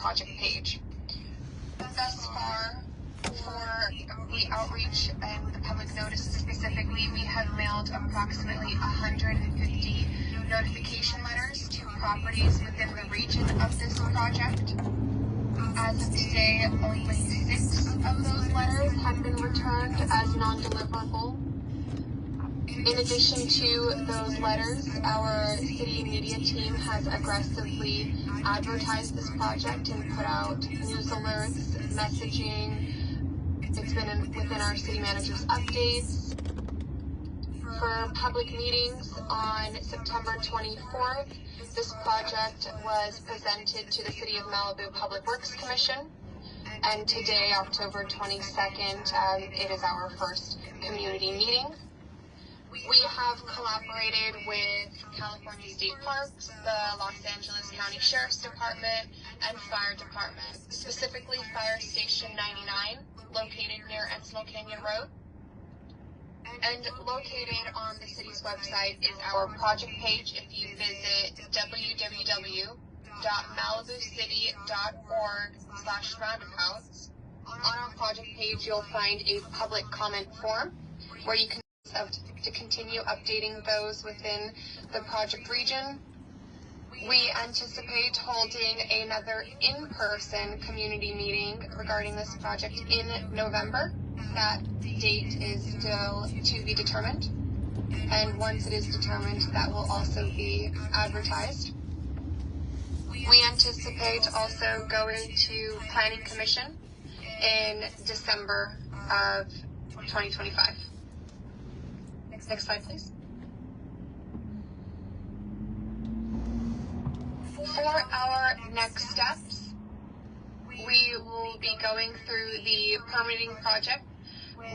project page. Thus far, for the outreach and the public notices specifically, we have mailed approximately 150 notification letters to properties within the region of this project. As of today, only 6 of those letters have been returned as non-deliverable. In addition to those letters, our city media team has aggressively advertised this project and put out news alerts, messaging. It's been within our city manager's updates. For public meetings on September 24th, this project was presented to the City of Malibu Public Works Commission. And today, October 22nd, it is our first community meeting. We have collaborated with California State Parks, the Los Angeles County Sheriff's Department, and Fire Department, specifically Fire Station 99, located near Encino Canyon Road. And located on the city's website is our project page. If you visit www.malibucity.org/roundabouts, on our project page you'll find a public comment form where you can to continue updating those within the project region. We anticipate holding another in-person community meeting regarding this project in November. That date is still to be determined, and once it is determined, that will also be advertised. We anticipate also going to Planning Commission in December of 2025. Next slide, please. For our next steps, we will be going through the permitting project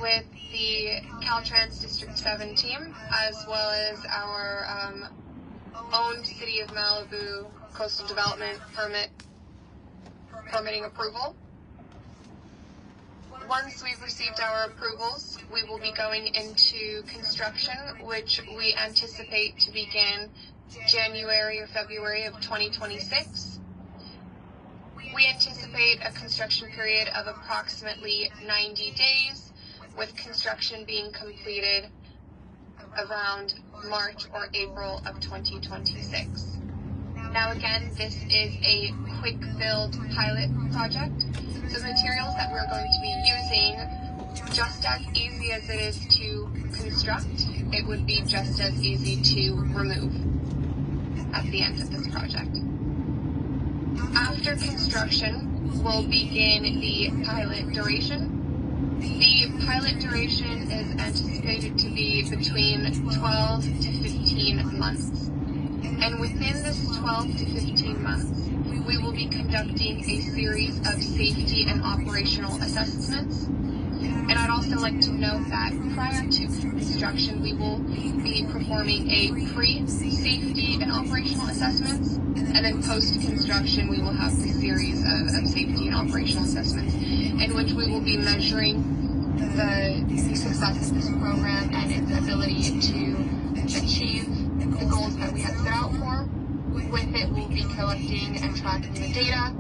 with the Caltrans District 7 team, as well as our own City of Malibu Coastal Development permitting approval. Once we've received our approvals, we will be going into construction, which we anticipate to begin January or February of 2026. We anticipate a construction period of approximately 90 days, with construction being completed around March or April of 2026. Now again, this is a quick build pilot project. The materials that we're going to be using, just as easy as it is to construct, it would be just as easy to remove at the end of this project. After construction, we'll begin the pilot duration. The pilot duration is anticipated to be between 12 to 15 months. And within this 12 to 15 months, we will be conducting a series of safety and operational assessments. And I'd also like to note that prior to construction, we will be performing a pre-safety and operational assessments, and then post-construction, we will have the series of safety and operational assessments in which we will be measuring the success of this program and its ability to achieve the goals that we had set out for. With it, we'll be collecting and tracking the data.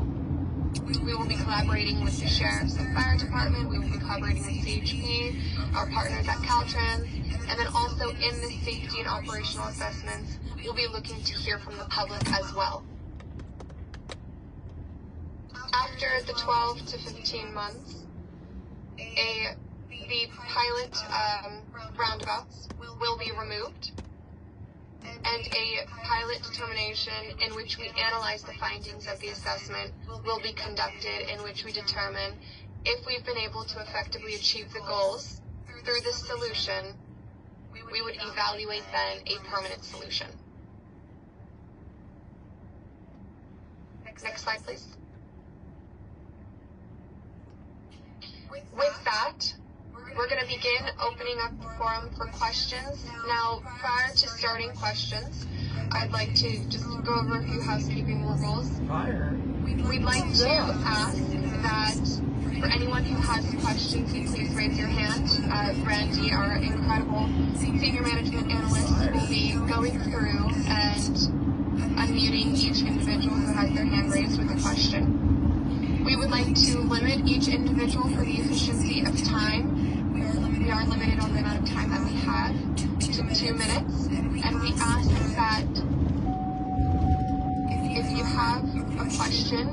We will be collaborating with the Sheriff's and Fire Department. We will be collaborating with CHP, our partners at Caltrans, and then also in the safety and operational assessments, we'll be looking to hear from the public as well. After the 12 to 15 months, the pilot roundabouts will be removed, and a pilot determination in which we analyze the findings of the assessment will be conducted, in which we determine if we've been able to effectively achieve the goals through this solution. We would evaluate then a permanent solution. Next slide, please. With that, we're going to begin opening up the forum for questions. Now, prior to starting questions, I'd like to just go over a few housekeeping rules. We'd like to ask that for anyone who has questions, please raise your hand. Randy, our incredible senior management analyst, will be going through and unmuting each individual who has their hand raised with a question. We would like to limit each individual for the efficiency of time. We are limited on the amount of time that we have to 2 minutes. And we ask that if you have a question,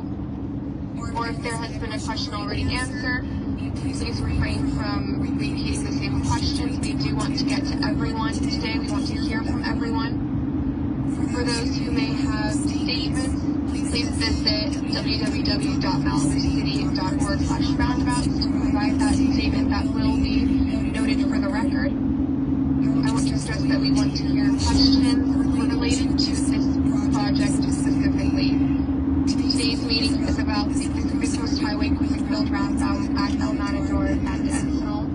or if there has been a question already answered, please refrain from repeating the same questions. We do want to get to everyone today. We want to hear from everyone. For those who may have statements, please visit www.MalibuCity.org/roundabouts to provide that statement that will be noted for the record. I want to stress that we want to hear questions related to this project specifically. Today's meeting is about the Pacific Coast Highway Quick Build Roundabout at El Matador and Encinal.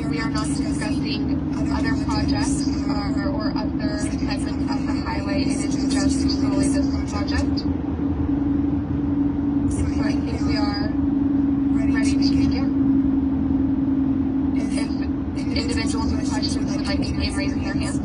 We are not discussing other projects or other segments of the highway. It is just solely this project. So I think we are ready to begin. If individuals with questions would like to begin raising their hands.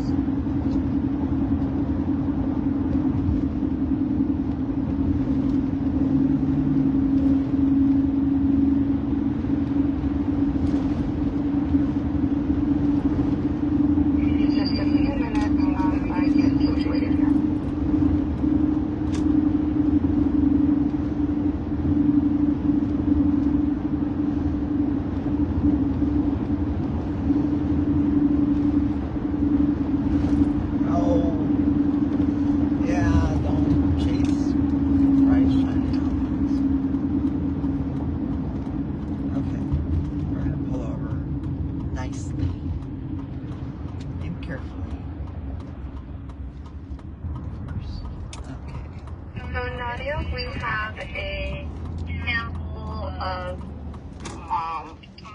We have a handful of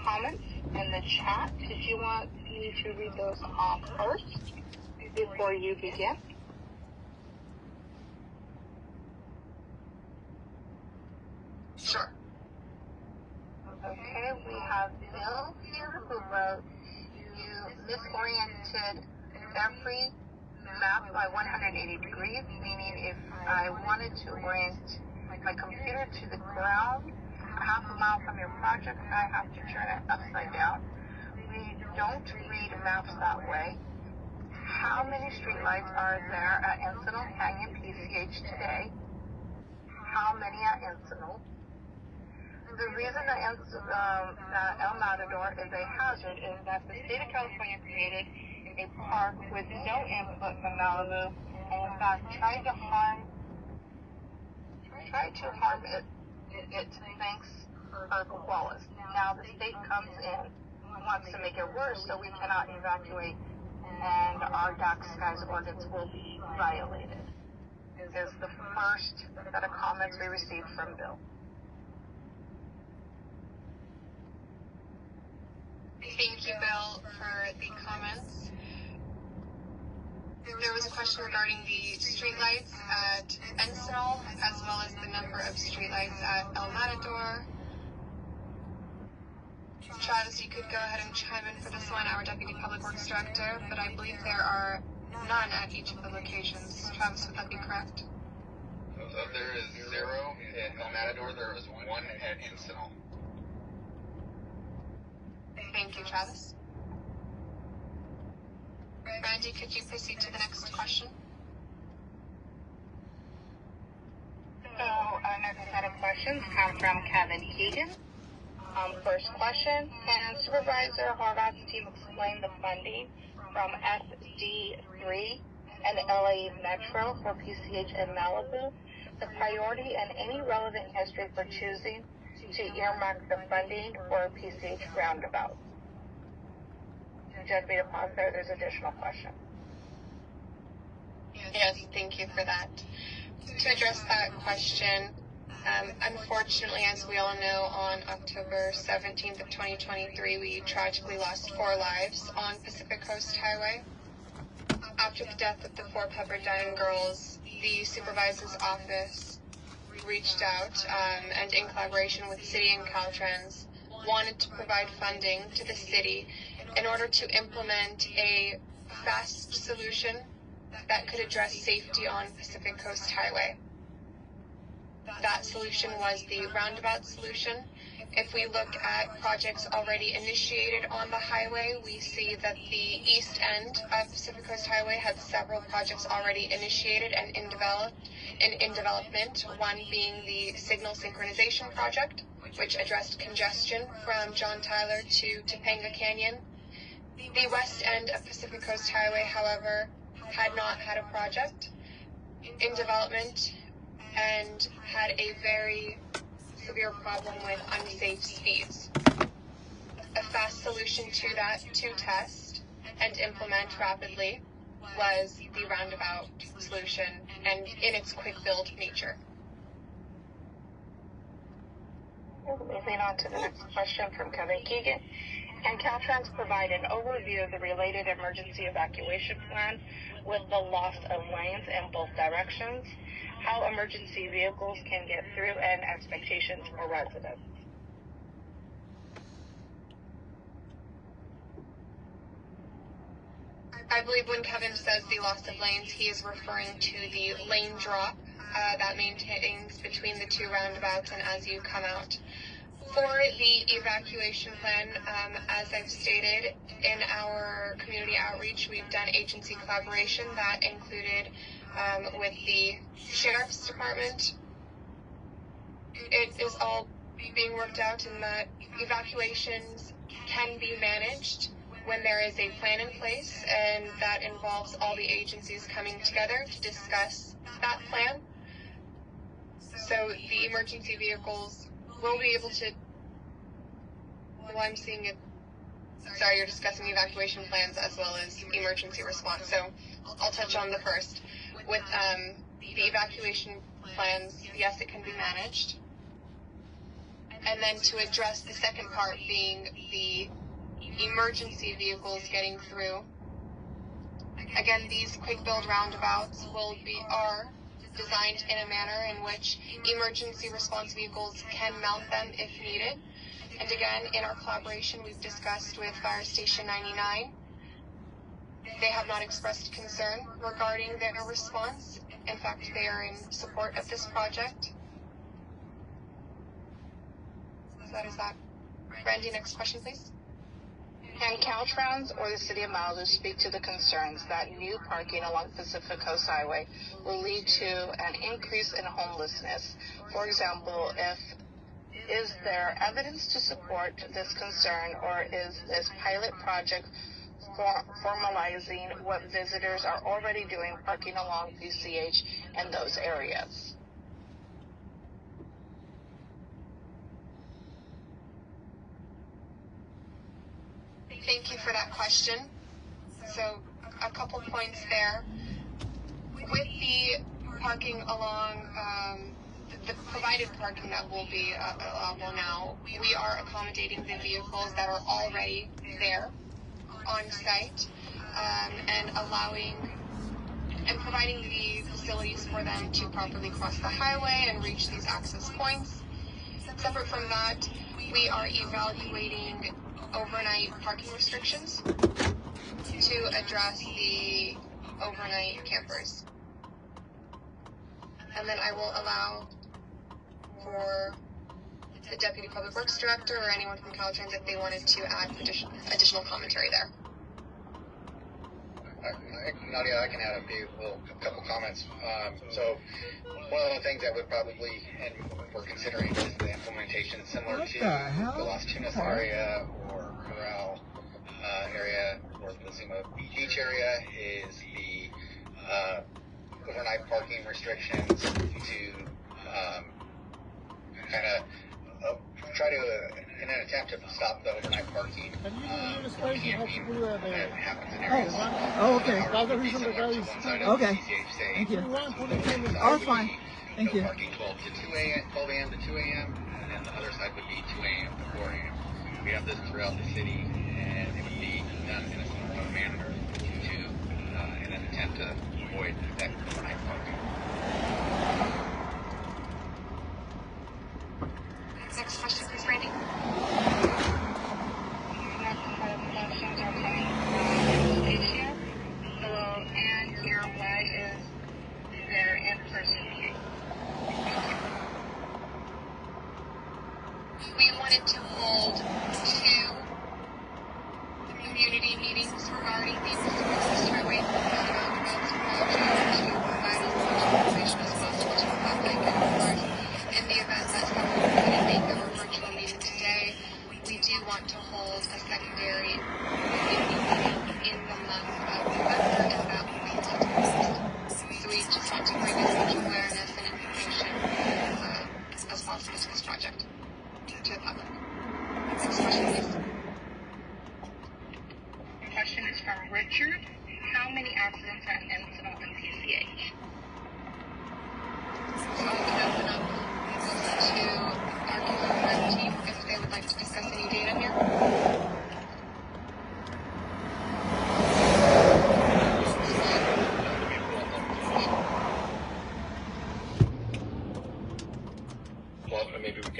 comments in the chat. Did you want me to read those off first before you begin? Sure. Okay, we have Bill here who wrote, "You misoriented every map by 180 degrees, meaning if I wanted to orient my computer to the ground a half a mile from your project, I have to turn it upside down. We don't read maps that way. How many streetlights are there at Encinal, Canyon, PCH today? How many at Encinal? The reason that El Matador is a hazard is that the state of California created a park with no input from Malibu, and in fact tried to harm its thanks for Wallace. Now the state comes in and wants to make it worse, so we cannot evacuate, and our dark skies ordinance will be violated. Is the first set of comments we received from Bill. Thank you, Bill, for the comments. There was a question regarding the streetlights at Encinal, as well as the number of streetlights at El Matador. Travis, you could go ahead and chime in for this one, our Deputy Public Works Director, but I believe there are none at each of the locations. Travis, would that be correct? There is 0 at El Matador, there is 1 at Encinal. Thank you, Travis. Randy, could you proceed to the next question? So our next set of questions come from Kevin Keegan. First question, can Supervisor Horvath's team explain the funding from SD3 and LA Metro for PCH and Malibu, the priority and any relevant history for choosing to earmark the funding for PCH roundabout? Judge me to pause there. There's additional question. Yes, thank you for that. To address that question, unfortunately, as we all know, on October 17th of 2023, we tragically lost 4 lives on Pacific Coast Highway. After the death of the 4 Pepperdine girls, the supervisor's office reached out and in collaboration with City and Caltrans wanted to provide funding to the city in order to implement a fast solution that could address safety on Pacific Coast Highway. that solution was the roundabout solution. If we look at projects already initiated on the highway, we see that the east end of Pacific Coast Highway had several projects already initiated and in development, one being the signal synchronization project, which addressed congestion from John Tyler to Topanga Canyon. The west end of Pacific Coast Highway, however, had not had a project in development and had a very severe problem with unsafe speeds. A fast solution to that, to test and implement rapidly, was the roundabout solution and in its quick build nature. Moving on to the next question from Kevin Keegan. Can Caltrans provide an overview of the related emergency evacuation plan with the loss of lanes in both directions, how emergency vehicles can get through, and expectations for residents? I believe when Kevin says the loss of lanes, he is referring to the lane drop that maintains between the two roundabouts and as you come out. For the evacuation plan, as I've stated, in our community outreach, we've done agency collaboration that included with the Sheriff's Department. It is all being worked out in that evacuations can be managed when there is a plan in place, and that involves all the agencies coming together to discuss that plan. So the emergency vehicles will be able to, well, I'm seeing it, sorry, you're discussing evacuation plans as well as emergency response. So I'll touch on the first. With the evacuation plans, yes, it can be managed. And then to address the second part being the emergency vehicles getting through. Again, these quick build roundabouts are designed in a manner in which emergency response vehicles can mount them if needed. And again, in our collaboration, we've discussed with Fire Station 99. They have not expressed concern regarding their response. In fact, they are in support of this project. So that is that. Randy, next question, please. Can Caltrans or the City of Malibu speak to the concerns that new parking along Pacific Coast Highway will lead to an increase in homelessness? For example, is there evidence to support this concern, or is this pilot project formalizing what visitors are already doing parking along PCH in those areas? Thank you for that question. So a couple points there. With the parking along, the provided parking that will be allowable now, we are accommodating the vehicles that are already there on site and allowing and providing the facilities for them to properly cross the highway and reach these access points. Separate from that, we are evaluating overnight parking restrictions to address the overnight campers. And then I will allow for the Deputy Public Works Director or anyone from Caltrans if they wanted to add additional commentary there. Nadia, I can add a couple comments. So one of the things that would probably, and we're considering, is the implementation similar to the Las Tunas area or Corral area or the Zuma Beach area, is the overnight parking restrictions to kind of try to, in an attempt to stop the overnight parking camping that happens in areas. Okay. That's the reason the guy is... Okay. Thank you. Oh, fine. Thank you. Parking 12 a.m. to 2 a.m. and then the other side would be 2 a.m. to 4 a.m. We have this throughout the city, and it would be done in a similar manner to in an attempt to avoid that overnight parking. Next question, please, Randy. Next set of questions are coming from Stacia. Hello, and here, why is there in-person meeting?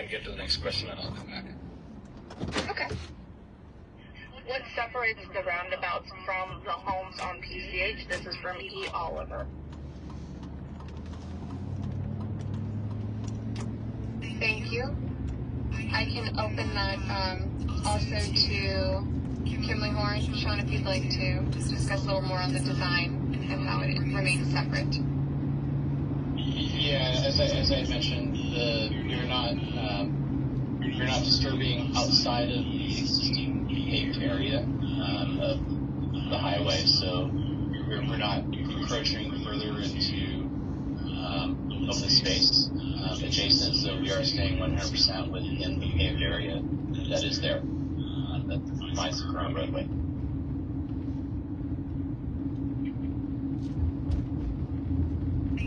get to the next question and I'll come back. Okay. What separates the roundabouts from the homes on PCH? This is from E. Oliver. Thank you. I can open that also to Kimberly Horn. Sean, if you'd like to discuss a little more on the design and how it remains separate. Yeah, as I mentioned, you're not disturbing outside of the existing paved area of the highway, so we're not encroaching further into open space adjacent. So we are staying 100% within the paved area that is there that defines the current roadway.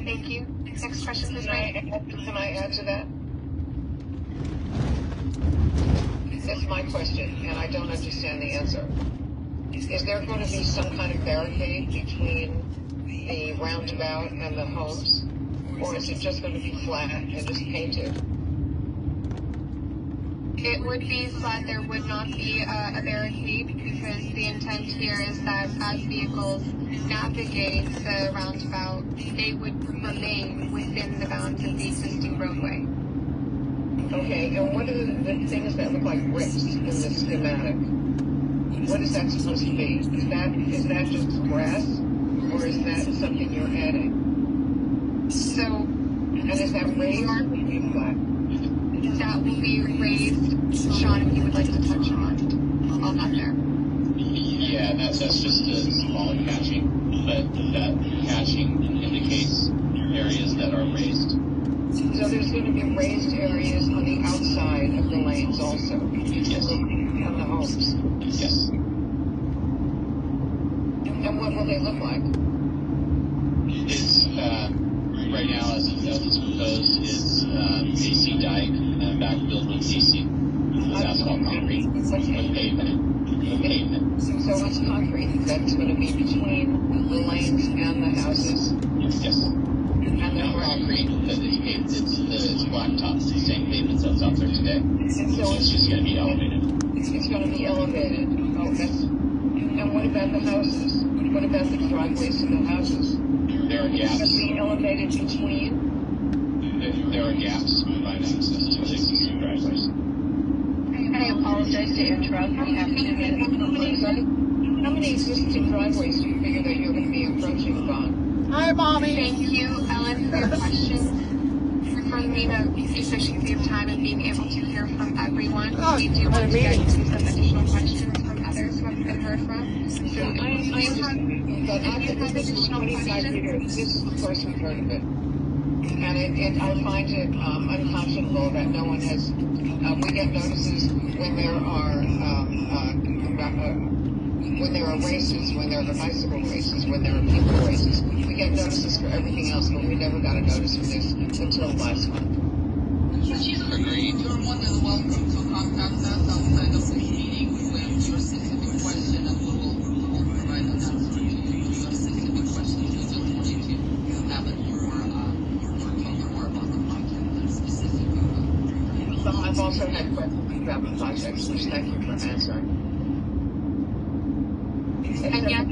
Thank you. Next question, please. Can I add to that? That's my question, and I don't understand the answer. Is there going to be some kind of barricade between the roundabout and the homes? Or is it just going to be flat and just painted? It would be flat. There would not be a barricade because the intent here is that as vehicles navigate the roundabout, they would remain within the bounds of the existing roadway. Okay, and what are the things that look like bricks in the schematic? What is that supposed to be? Is that just grass, or is that something you're adding? So, and is that raised or flat? That will be raised. Sean, if you would like to touch on that there. Yeah, that's just a small catching, but that catching indicates areas that are raised. So there's going to be raised areas on the outside of the lanes also? Yes. On the homes? Yes. And what will they look like? It's, right now, as it's proposed, it's AC dike backfilled with AC, with asphalt concrete, with pavement. So it's concrete that's going to be between the lanes and the houses? Yes. And no concrete, that is paved, it's blacktop, it's the same pavement that's out there today. And so it's just going to be elevated. It's going to be elevated. Oh, and what about the houses? What about the driveways to the houses? There are gaps. It's going to be elevated between? There are gaps to provide access to the existing driveways. I apologize to interrupt. We have 2 minutes. How many existing driveways do you figure that you're going to be encroaching upon? Hi, Mommy. Thank you, Ellen, for your question. For me, the efficiency of time and being able to hear from everyone. We do want to get to some additional questions from others who have been heard from. So I understand. But after this 25 years, this is the first we've heard of it. And I find it unconscionable that no one has. We get notices when there are races, when there are bicycle races, when there are people races. We get notices for everything else, but we never got a notice for this until last month. Agreed. You're more than welcome to contact us outside of this meeting with your specific question, and we will provide an answer to your specific question. We just wanted to have it more, talk more about the project and specific. So I've also had questions about the projects, which thank you for answering. And yes,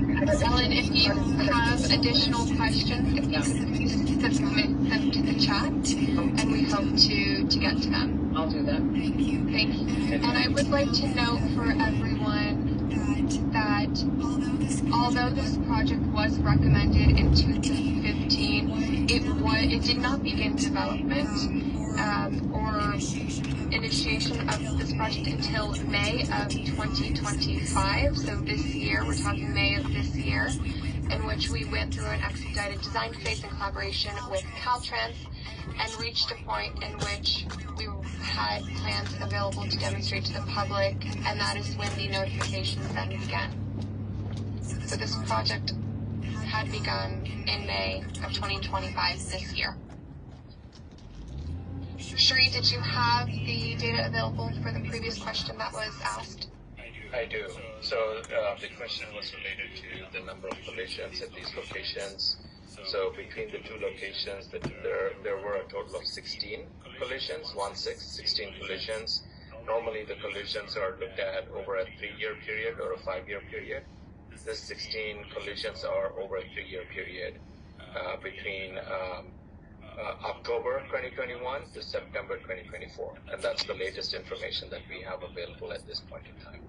Ellen, if you have additional questions, if you could please submit them to the chat, and we hope to get to them. I'll do that. Thank you. And I would like to note for everyone that although this project was recommended in 2015, it did not begin development or initiation of this project until May of 2025. So this year, we're talking May of this year, in which we went through an expedited design phase in collaboration with Caltrans and reached a point in which we had plans available to demonstrate to the public, and that is when the notifications then began. So this project had begun in May of 2025 this year. Sheree, did you have the data available for the previous question that was asked? I do. So the question was related to the number of collisions at these locations So between the two locations, there were a total of 16 collisions, 16 collisions. Normally the collisions are looked at over a 3-year period or a 5-year period. This 16 collisions are over a 3-year period between October 2021 to September 2024. And that's the latest information that we have available at this point in time.